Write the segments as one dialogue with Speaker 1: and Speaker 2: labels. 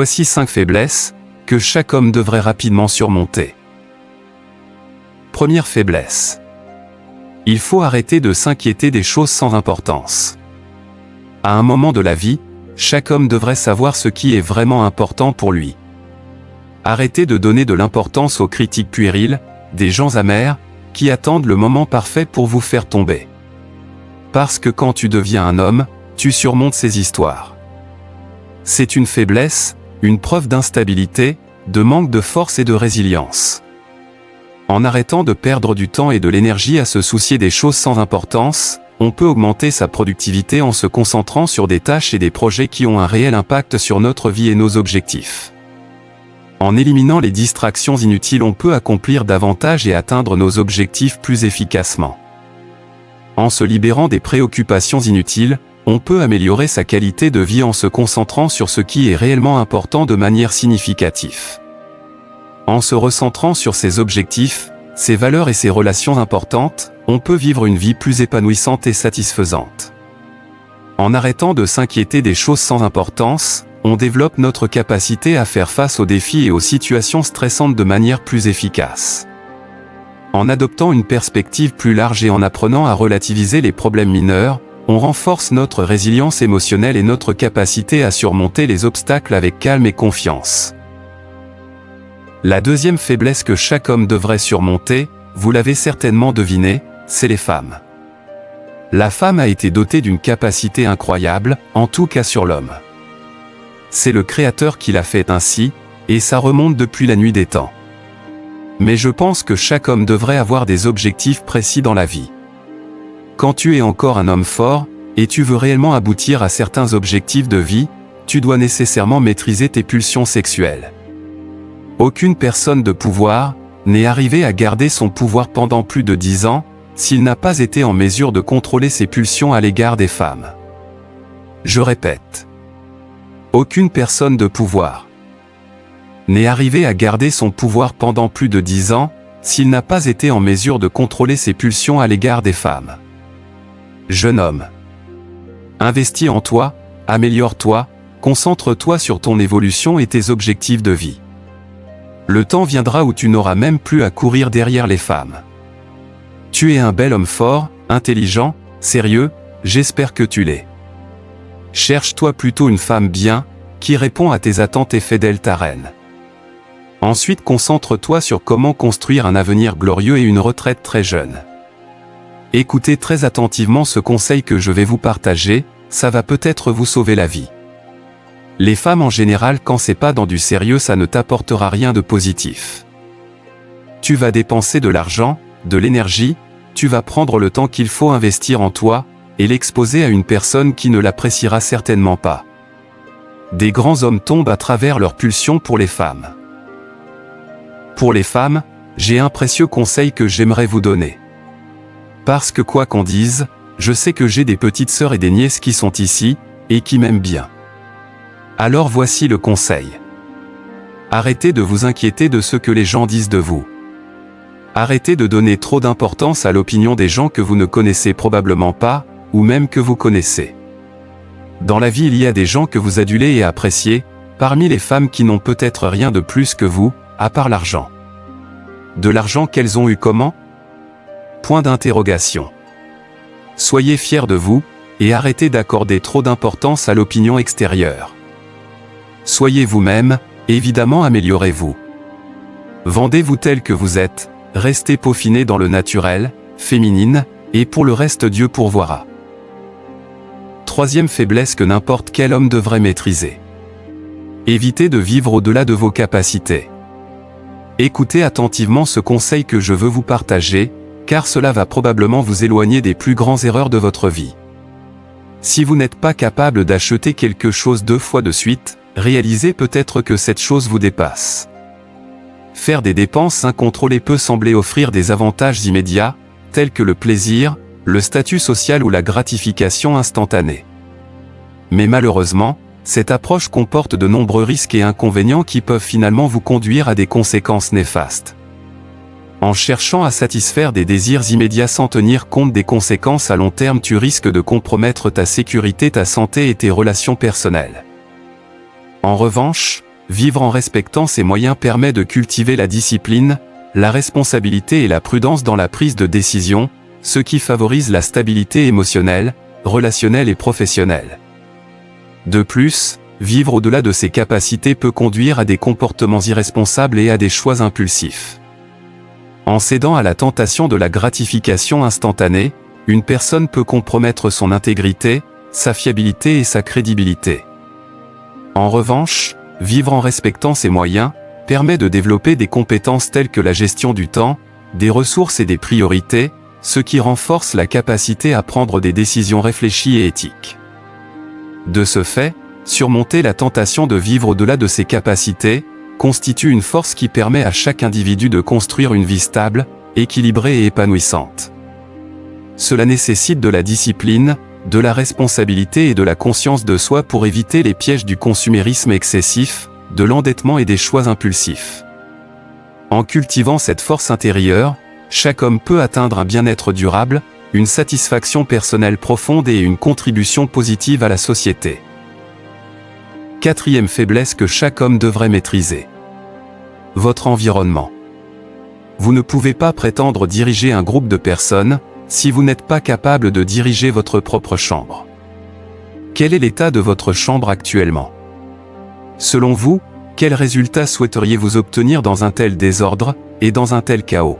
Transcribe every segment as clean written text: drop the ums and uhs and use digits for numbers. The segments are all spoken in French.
Speaker 1: Voici 5 faiblesses que chaque homme devrait rapidement surmonter. Première faiblesse. Il faut arrêter de s'inquiéter des choses sans importance. À un moment de la vie, chaque homme devrait savoir ce qui est vraiment important pour lui. Arrêtez de donner de l'importance aux critiques puériles, des gens amers, qui attendent le moment parfait pour vous faire tomber. Parce que quand tu deviens un homme, tu surmontes ces histoires. C'est une faiblesse, une preuve d'instabilité, de manque de force et de résilience. En arrêtant de perdre du temps et de l'énergie à se soucier des choses sans importance, on peut augmenter sa productivité en se concentrant sur des tâches et des projets qui ont un réel impact sur notre vie et nos objectifs. En éliminant les distractions inutiles, on peut accomplir davantage et atteindre nos objectifs plus efficacement. En se libérant des préoccupations inutiles, on peut améliorer sa qualité de vie en se concentrant sur ce qui est réellement important de manière significative. En se recentrant sur ses objectifs, ses valeurs et ses relations importantes, on peut vivre une vie plus épanouissante et satisfaisante. En arrêtant de s'inquiéter des choses sans importance, on développe notre capacité à faire face aux défis et aux situations stressantes de manière plus efficace. En adoptant une perspective plus large et en apprenant à relativiser les problèmes mineurs, on renforce notre résilience émotionnelle et notre capacité à surmonter les obstacles avec calme et confiance. La deuxième faiblesse que chaque homme devrait surmonter, vous l'avez certainement deviné, c'est les femmes. La femme a été dotée d'une capacité incroyable, en tout cas sur l'homme. C'est le Créateur qui l'a fait ainsi, et ça remonte depuis la nuit des temps. Mais je pense que chaque homme devrait avoir des objectifs précis dans la vie. Quand tu es encore un homme fort, et tu veux réellement aboutir à certains objectifs de vie, tu dois nécessairement maîtriser tes pulsions sexuelles. Aucune personne de pouvoir n'est arrivée à garder son pouvoir pendant plus de 10 ans, s'il n'a pas été en mesure de contrôler ses pulsions à l'égard des femmes. Je répète. Aucune personne de pouvoir n'est arrivée à garder son pouvoir pendant plus de 10 ans, s'il n'a pas été en mesure de contrôler ses pulsions à l'égard des femmes. Jeune homme. Investis en toi, améliore-toi, concentre-toi sur ton évolution et tes objectifs de vie. Le temps viendra où tu n'auras même plus à courir derrière les femmes. Tu es un bel homme fort, intelligent, sérieux, j'espère que tu l'es. Cherche-toi plutôt une femme bien, qui répond à tes attentes et fidèle ta reine. Ensuite concentre-toi sur comment construire un avenir glorieux et une retraite très jeune. Écoutez très attentivement ce conseil que je vais vous partager, ça va peut-être vous sauver la vie. Les femmes en général, quand c'est pas dans du sérieux, ça ne t'apportera rien de positif. Tu vas dépenser de l'argent, de l'énergie, tu vas prendre le temps qu'il faut investir en toi, et l'exposer à une personne qui ne l'appréciera certainement pas. Des grands hommes tombent à travers leurs pulsions pour les femmes. Pour les femmes, j'ai un précieux conseil que j'aimerais vous donner. Parce que quoi qu'on dise, je sais que j'ai des petites sœurs et des nièces qui sont ici, et qui m'aiment bien. Alors voici le conseil. Arrêtez de vous inquiéter de ce que les gens disent de vous. Arrêtez de donner trop d'importance à l'opinion des gens que vous ne connaissez probablement pas, ou même que vous connaissez. Dans la vie, il y a des gens que vous adulez et appréciez, parmi les femmes qui n'ont peut-être rien de plus que vous, à part l'argent. De l'argent qu'elles ont eu comment? Point d'interrogation. Soyez fiers de vous, et arrêtez d'accorder trop d'importance à l'opinion extérieure. Soyez vous-même, évidemment améliorez-vous. Vendez-vous tel que vous êtes, restez peaufiné dans le naturel, féminine, et pour le reste Dieu pourvoira. Troisième faiblesse que n'importe quel homme devrait maîtriser. Évitez de vivre au-delà de vos capacités. Écoutez attentivement ce conseil que je veux vous partager, car cela va probablement vous éloigner des plus grandes erreurs de votre vie. Si vous n'êtes pas capable d'acheter quelque chose 2 fois de suite, réalisez peut-être que cette chose vous dépasse. Faire des dépenses incontrôlées peut sembler offrir des avantages immédiats, tels que le plaisir, le statut social ou la gratification instantanée. Mais malheureusement, cette approche comporte de nombreux risques et inconvénients qui peuvent finalement vous conduire à des conséquences néfastes. En cherchant à satisfaire des désirs immédiats sans tenir compte des conséquences à long terme, tu risques de compromettre ta sécurité, ta santé et tes relations personnelles. En revanche, vivre en respectant ses moyens permet de cultiver la discipline, la responsabilité et la prudence dans la prise de décision, ce qui favorise la stabilité émotionnelle, relationnelle et professionnelle. De plus, vivre au-delà de ses capacités peut conduire à des comportements irresponsables et à des choix impulsifs. En cédant à la tentation de la gratification instantanée, une personne peut compromettre son intégrité, sa fiabilité et sa crédibilité. En revanche, vivre en respectant ses moyens permet de développer des compétences telles que la gestion du temps, des ressources et des priorités, ce qui renforce la capacité à prendre des décisions réfléchies et éthiques. De ce fait, surmonter la tentation de vivre au-delà de ses capacités constitue une force qui permet à chaque individu de construire une vie stable, équilibrée et épanouissante. Cela nécessite de la discipline, de la responsabilité et de la conscience de soi pour éviter les pièges du consumérisme excessif, de l'endettement et des choix impulsifs. En cultivant cette force intérieure, chaque homme peut atteindre un bien-être durable, une satisfaction personnelle profonde et une contribution positive à la société. Quatrième faiblesse que chaque homme devrait maîtriser. Votre environnement. Vous ne pouvez pas prétendre diriger un groupe de personnes, si vous n'êtes pas capable de diriger votre propre chambre. Quel est l'état de votre chambre actuellement? Selon vous, quels résultats souhaiteriez-vous obtenir dans un tel désordre, et dans un tel chaos?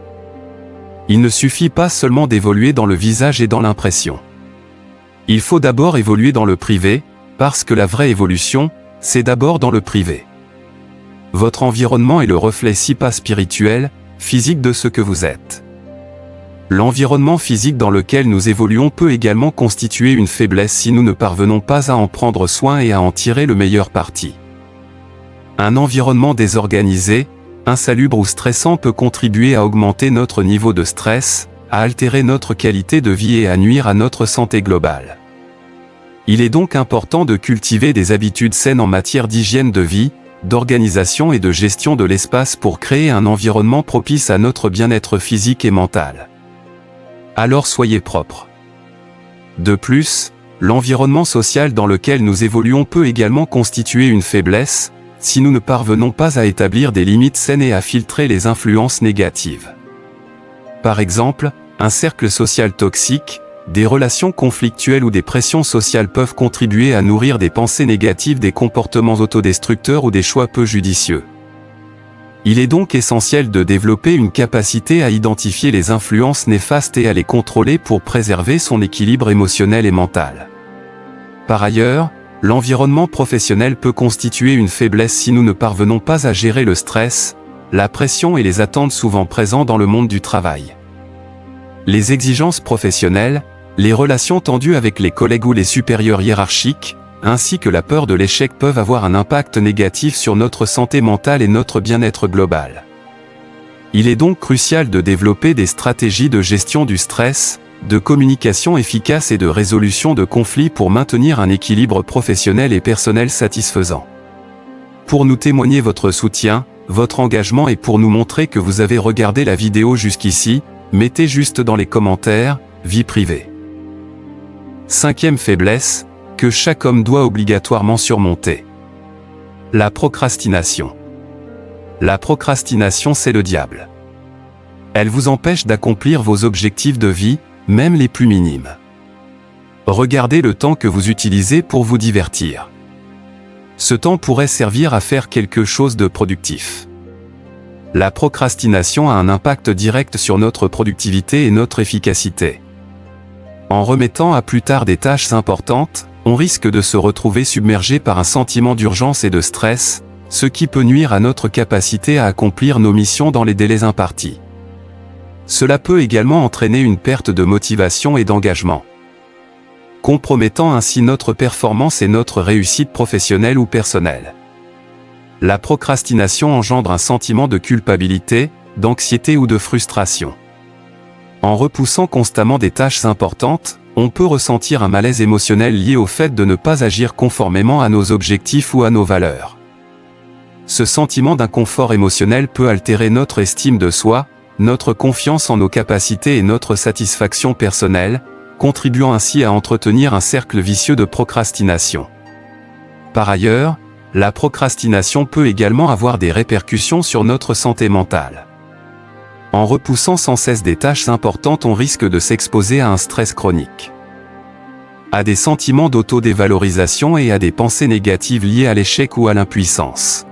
Speaker 1: Il ne suffit pas seulement d'évoluer dans le visage et dans l'impression. Il faut d'abord évoluer dans le privé, parce que la vraie évolution, c'est d'abord dans le privé. Votre environnement est le reflet si pas spirituel, physique de ce que vous êtes. L'environnement physique dans lequel nous évoluons peut également constituer une faiblesse si nous ne parvenons pas à en prendre soin et à en tirer le meilleur parti. Un environnement désorganisé, insalubre ou stressant peut contribuer à augmenter notre niveau de stress, à altérer notre qualité de vie et à nuire à notre santé globale. Il est donc important de cultiver des habitudes saines en matière d'hygiène de vie, d'organisation et de gestion de l'espace pour créer un environnement propice à notre bien-être physique et mental. Alors soyez propre. De plus, l'environnement social dans lequel nous évoluons peut également constituer une faiblesse, si nous ne parvenons pas à établir des limites saines et à filtrer les influences négatives. Par exemple, un cercle social toxique, des relations conflictuelles ou des pressions sociales peuvent contribuer à nourrir des pensées négatives, des comportements autodestructeurs ou des choix peu judicieux. Il est donc essentiel de développer une capacité à identifier les influences néfastes et à les contrôler pour préserver son équilibre émotionnel et mental. Par ailleurs, l'environnement professionnel peut constituer une faiblesse si nous ne parvenons pas à gérer le stress, la pression et les attentes souvent présents dans le monde du travail. Les exigences professionnelles, les relations tendues avec les collègues ou les supérieurs hiérarchiques, ainsi que la peur de l'échec peuvent avoir un impact négatif sur notre santé mentale et notre bien-être global. Il est donc crucial de développer des stratégies de gestion du stress, de communication efficace et de résolution de conflits pour maintenir un équilibre professionnel et personnel satisfaisant. Pour nous témoigner votre soutien, votre engagement et pour nous montrer que vous avez regardé la vidéo jusqu'ici, mettez juste dans les commentaires « Vie privée ». Cinquième faiblesse, que chaque homme doit obligatoirement surmonter. La procrastination. La procrastination, c'est le diable. Elle vous empêche d'accomplir vos objectifs de vie, même les plus minimes. Regardez le temps que vous utilisez pour vous divertir. Ce temps pourrait servir à faire quelque chose de productif. La procrastination a un impact direct sur notre productivité et notre efficacité. En remettant à plus tard des tâches importantes, on risque de se retrouver submergé par un sentiment d'urgence et de stress, ce qui peut nuire à notre capacité à accomplir nos missions dans les délais impartis. Cela peut également entraîner une perte de motivation et d'engagement, compromettant ainsi notre performance et notre réussite professionnelle ou personnelle. La procrastination engendre un sentiment de culpabilité, d'anxiété ou de frustration. En repoussant constamment des tâches importantes, on peut ressentir un malaise émotionnel lié au fait de ne pas agir conformément à nos objectifs ou à nos valeurs. Ce sentiment d'inconfort émotionnel peut altérer notre estime de soi, notre confiance en nos capacités et notre satisfaction personnelle, contribuant ainsi à entretenir un cercle vicieux de procrastination. Par ailleurs, la procrastination peut également avoir des répercussions sur notre santé mentale. En repoussant sans cesse des tâches importantes, on risque de s'exposer à un stress chronique, à des sentiments d'auto-dévalorisation et à des pensées négatives liées à l'échec ou à l'impuissance.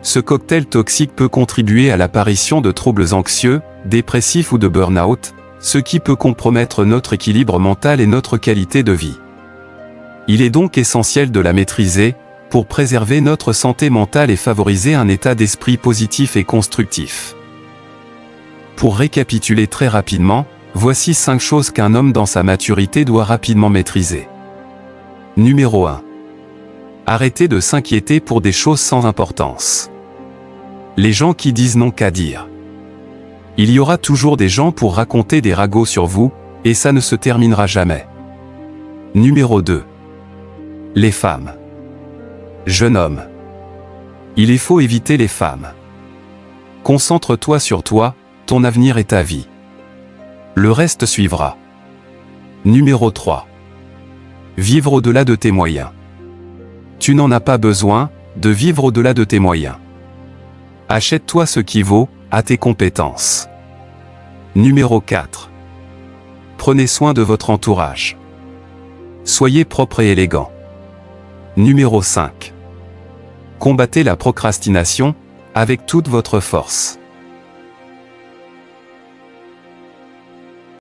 Speaker 1: Ce cocktail toxique peut contribuer à l'apparition de troubles anxieux, dépressifs ou de burn-out, ce qui peut compromettre notre équilibre mental et notre qualité de vie. Il est donc essentiel de la maîtriser, pour préserver notre santé mentale et favoriser un état d'esprit positif et constructif. Pour récapituler très rapidement, voici 5 choses qu'un homme dans sa maturité doit rapidement maîtriser. Numéro 1. Arrêtez de s'inquiéter pour des choses sans importance. Les gens qui disent non qu'à dire. Il y aura toujours des gens pour raconter des ragots sur vous, et ça ne se terminera jamais. Numéro 2. Les femmes. Jeune homme. Il faut éviter les femmes. Concentre-toi sur toi, ton avenir et ta vie. Le reste suivra. Numéro 3. Vivre au-delà de tes moyens. Tu n'en as pas besoin de vivre au-delà de tes moyens. Achète-toi ce qui vaut à tes compétences. Numéro 4. Prenez soin de votre entourage. Soyez propre et élégant. Numéro 5. Combattez la procrastination avec toute votre force.